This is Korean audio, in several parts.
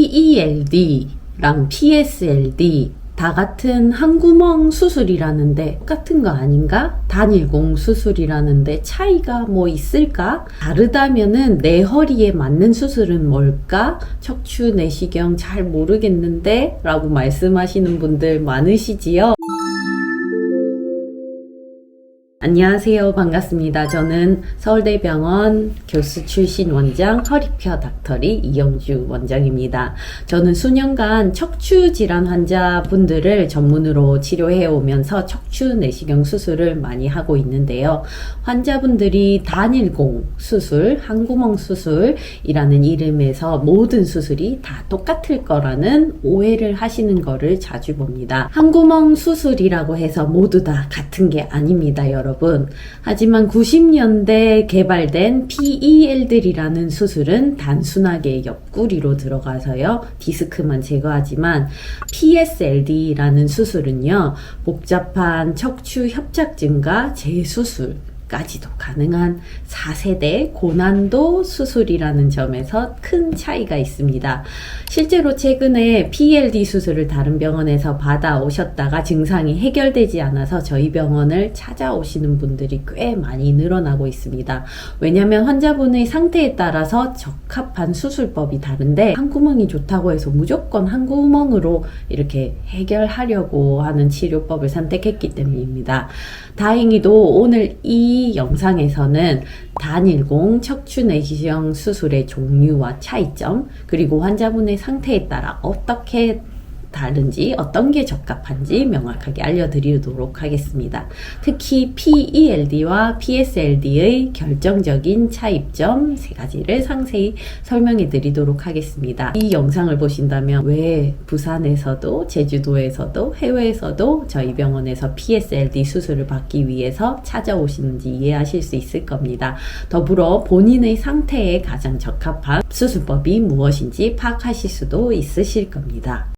PELD랑 PSLD 다 같은 한구멍 수술이라는데 똑같은 거 아닌가? 단일공 수술이라는데 차이가 뭐 있을까? 다르다면은 내 허리에 맞는 수술은 뭘까? 척추 내시경 잘 모르겠는데 라고 말씀하시는 분들 많으시지요? 안녕하세요. 반갑습니다. 저는 서울대병원 교수 출신 원장 허리뼈 닥터리 이영주 원장입니다. 저는 수년간 척추 질환 환자분들을 전문으로 치료해 오면서 척추 내시경 수술을 많이 하고 있는데요. 환자분들이 단일공 수술, 한구멍 수술이라는 이름에서 모든 수술이 다 똑같을 거라는 오해를 하시는 거를 자주 봅니다. 한구멍 수술이라고 해서 모두 다 같은 게 아닙니다, 여러분. 하지만 90년대 개발된 PELD라는 수술은 단순하게 옆구리로 들어가서요 디스크만 제거하지만 PSLD라는 수술은요 복잡한 척추 협착증과 재수술 까지도 가능한 4세대 고난도 수술이라는 점에서 큰 차이가 있습니다. 실제로 최근에 PELD 수술을 다른 병원에서 받아오셨다가 증상이 해결되지 않아서 저희 병원을 찾아오시는 분들이 꽤 많이 늘어나고 있습니다. 왜냐하면 환자분의 상태에 따라서 적합한 수술법이 다른데 한구멍이 좋다고 해서 무조건 한구멍으로 이렇게 해결하려고 하는 치료법을 선택했기 때문입니다. 다행히도 오늘 이 영상에서는 단일공 척추 내시경 수술의 종류와 차이점, 그리고 환자분의 상태에 따라 어떻게 다른지, 어떤 게 적합한지 명확하게 알려드리도록 하겠습니다. 특히 PELD와 PSLD의 결정적인 차이점 3가지를 상세히 설명해 드리도록 하겠습니다. 이 영상을 보신다면 왜 부산에서도 제주도에서도 해외에서도 저희 병원에서 PSLD 수술을 받기 위해서 찾아오시는지 이해하실 수 있을 겁니다. 더불어 본인의 상태에 가장 적합한 수술법이 무엇인지 파악하실 수도 있으실 겁니다.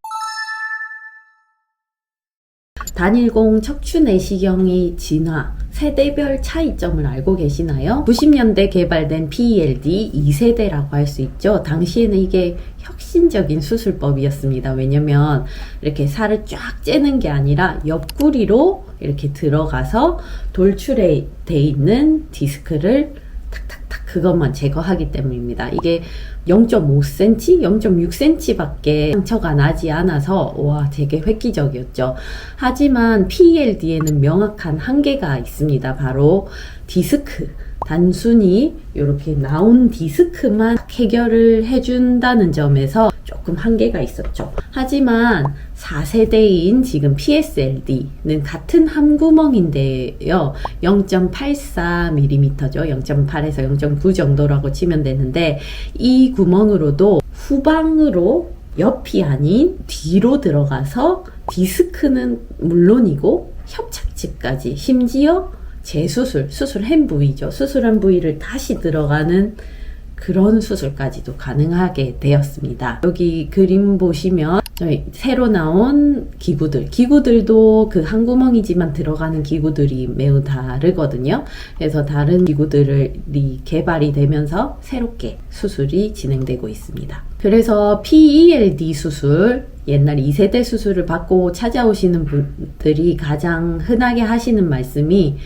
단일공 척추 내시경의 진화, 세대별 차이점을 알고 계시나요? 90년대 개발된 PELD 2세대라고 할 수 있죠. 당시에는 이게 혁신적인 수술법이었습니다. 왜냐면 이렇게 살을 쫙 째는 게 아니라 옆구리로 이렇게 들어가서 돌출해 돼 있는 디스크를 탁탁탁 그것만 제거하기 때문입니다. 이게 0.5cm, 0.6cm 밖에 상처가 나지 않아서 와 되게 획기적이었죠. 하지만 PELD에는 명확한 한계가 있습니다. 바로 디스크. 단순히 이렇게 나온 디스크만 해결을 해준다는 점에서 조금 한계가 있었죠. 하지만 4세대인 지금 PSLD는 같은 한구멍인데요. 0.84mm죠. 0.8에서 0.9 정도라고 치면 되는데 이 구멍으로도 후방으로 옆이 아닌 뒤로 들어가서 디스크는 물론이고 협착증까지 심지어 수술한 부위죠. 수술한 부위를 다시 들어가는 그런 수술까지도 가능하게 되었습니다. 여기 그림 보시면 저희 새로 나온 기구들도 그 한구멍이지만 들어가는 기구들이 매우 다르거든요. 그래서 다른 기구들이 개발이 되면서 새롭게 수술이 진행되고 있습니다. 그래서 PELD 수술, 옛날 2세대 수술을 받고 찾아오시는 분들이 가장 흔하게 하시는 말씀이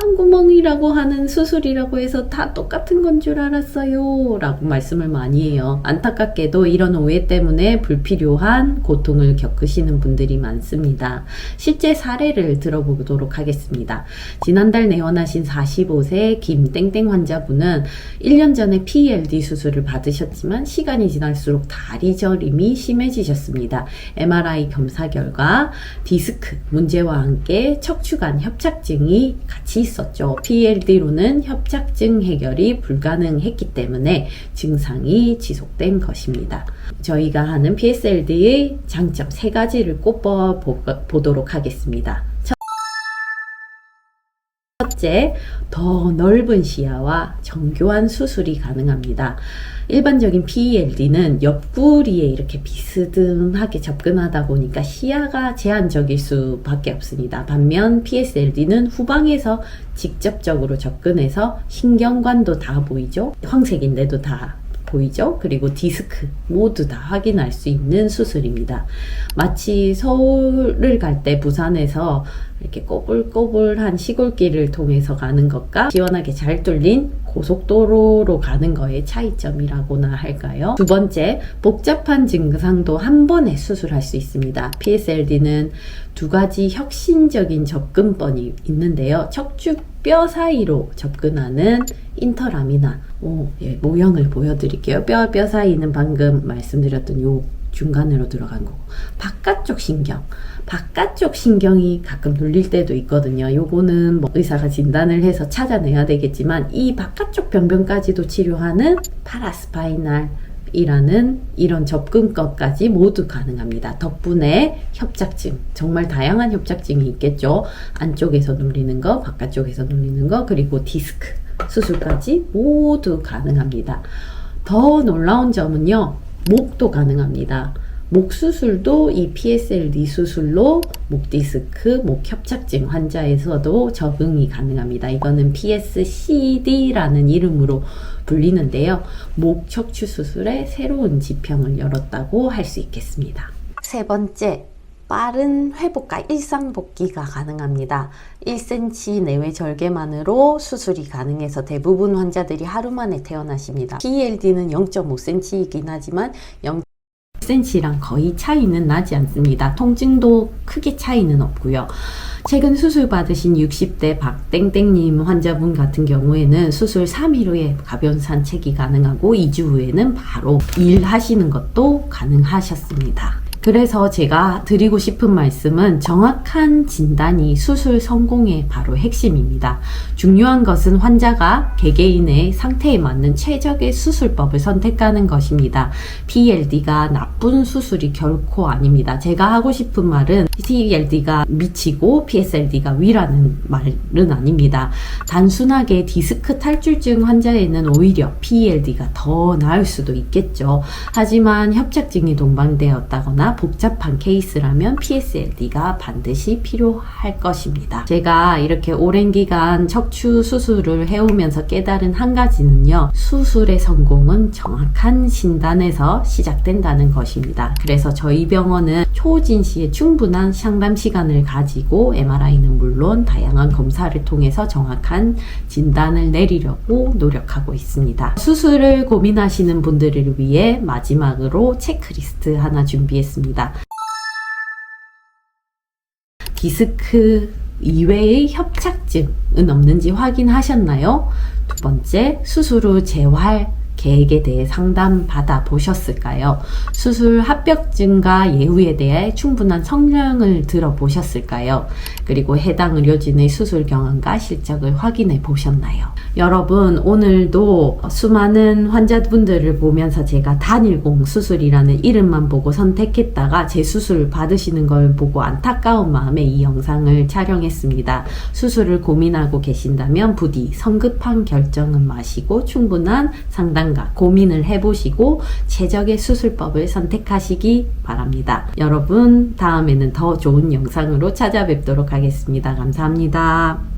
한구멍이라고 하는 수술이라고 해서 다 똑같은 건 줄 알았어요 라고 말씀을 많이 해요. 안타깝게도 이런 오해 때문에 불필요한 고통을 겪으시는 분들이 많습니다. 실제 사례를 들어보도록 하겠습니다. 지난달 내원하신 45세 김땡땡 환자분은 1년 전에 PELD 수술을 받으셨지만 시간이 지날수록 다리 저림이 심해지셨습니다. MRI 검사 결과 디스크 문제와 함께 척추관 협착증이 같이 있었죠. PELD로는 협착증 해결이 불가능했기 때문에 증상이 지속된 것입니다. 저희가 하는 PSLD의 장점 3가지를 꼽아 보도록 하겠습니다. 첫째, 더 넓은 시야와 정교한 수술이 가능합니다. 일반적인 PELD는 옆구리에 이렇게 비스듬하게 접근하다 보니까 시야가 제한적일 수밖에 없습니다. 반면 PSLD는 후방에서 직접적으로 접근해서 신경관도 다 보이죠. 황색인데도 다 보이죠? 그리고 디스크 모두 다 확인할 수 있는 수술입니다. 마치 서울을 갈 때 부산에서 이렇게 꼬불꼬불한 시골길을 통해서 가는 것과 시원하게 잘 뚫린 고속도로로 가는 거의 차이점이라고나 할까요? 두 번째, 복잡한 증상도 한 번에 수술할 수 있습니다. PSLD는 두 가지 혁신적인 접근법이 있는데요. 척추뼈 사이로 접근하는 인터라미나, 모형을 보여드릴게요. 뼈 사이는 방금 말씀드렸던 요 중간으로 들어간 거고, 바깥쪽 신경이 가끔 눌릴 때도 있거든요. 요거는 뭐 의사가 진단을 해서 찾아내야 되겠지만, 이 바깥쪽 병변까지도 치료하는 파라스파이널 이라는 이런 접근법까지 모두 가능합니다. 덕분에 협착증, 정말 다양한 협착증이 있겠죠. 안쪽에서 눌리는 거, 바깥쪽에서 눌리는 거, 그리고 디스크 수술까지 모두 가능합니다. 더 놀라운 점은요, 목도 가능합니다. 목 수술도 이 PSLD 수술로 목 디스크, 목 협착증 환자에서도 적응이 가능합니다. 이거는 PSCD라는 이름으로 불리는데요. 목 척추 수술의 새로운 지평을 열었다고 할 수 있겠습니다. 세 번째, 빠른 회복과 일상복귀가 가능합니다. 1cm 내외 절개만으로 수술이 가능해서 대부분 환자들이 하루 만에 퇴원하십니다. PLD는 0.5cm이긴 하지만 0cm랑 거의 차이는 나지 않습니다. 통증도 크게 차이는 없고요. 최근 수술 받으신 60대 박땡땡님 환자분 같은 경우에는 수술 3일 후에 가벼운 산책이 가능하고 2주 후에는 바로 일하시는 것도 가능하셨습니다. 그래서 제가 드리고 싶은 말씀은 정확한 진단이 수술 성공의 바로 핵심입니다. 중요한 것은 환자가 개개인의 상태에 맞는 최적의 수술법을 선택하는 것입니다. PLD가 나쁜 수술이 결코 아닙니다. 제가 하고 싶은 말은 PLD가 미치고 PSLD가 위라는 말은 아닙니다. 단순하게 디스크 탈출증 환자에는 오히려 PLD가 더 나을 수도 있겠죠. 하지만 협착증이 동반되었다거나 복잡한 케이스라면 PSLD가 반드시 필요할 것입니다. 제가 이렇게 오랜 기간 척추 수술을 해오면서 깨달은 한 가지는요, 수술의 성공은 정확한 진단에서 시작된다는 것입니다. 그래서 저희 병원은 초진 시에 충분한 상담 시간을 가지고 MRI는 물론 다양한 검사를 통해서 정확한 진단을 내리려고 노력하고 있습니다. 수술을 고민하시는 분들을 위해 마지막으로 체크리스트 하나 준비했습니다. 디스크 이외의 협착증은 없는지 확인하셨나요? 두 번째, 수술 후 재활 계획에 대해 상담 받아 보셨을까요? 수술 합격증과 예후에 대해 충분한 성명을 들어보셨을까요? 그리고 해당 의료진의 수술 경험과 실적을 확인해 보셨나요? 여러분, 오늘도 수많은 환자분들을 보면서 제가 단일공 수술이라는 이름만 보고 선택했다가 재수술 받으시는 걸 보고 안타까운 마음에 이 영상을 촬영했습니다. 수술을 고민하고 계신다면 부디 성급한 결정은 마시고 충분한 상담 고민을 해보시고 최적의 수술법을 선택하시기 바랍니다. 여러분, 다음에는 더 좋은 영상으로 찾아뵙도록 하겠습니다. 감사합니다.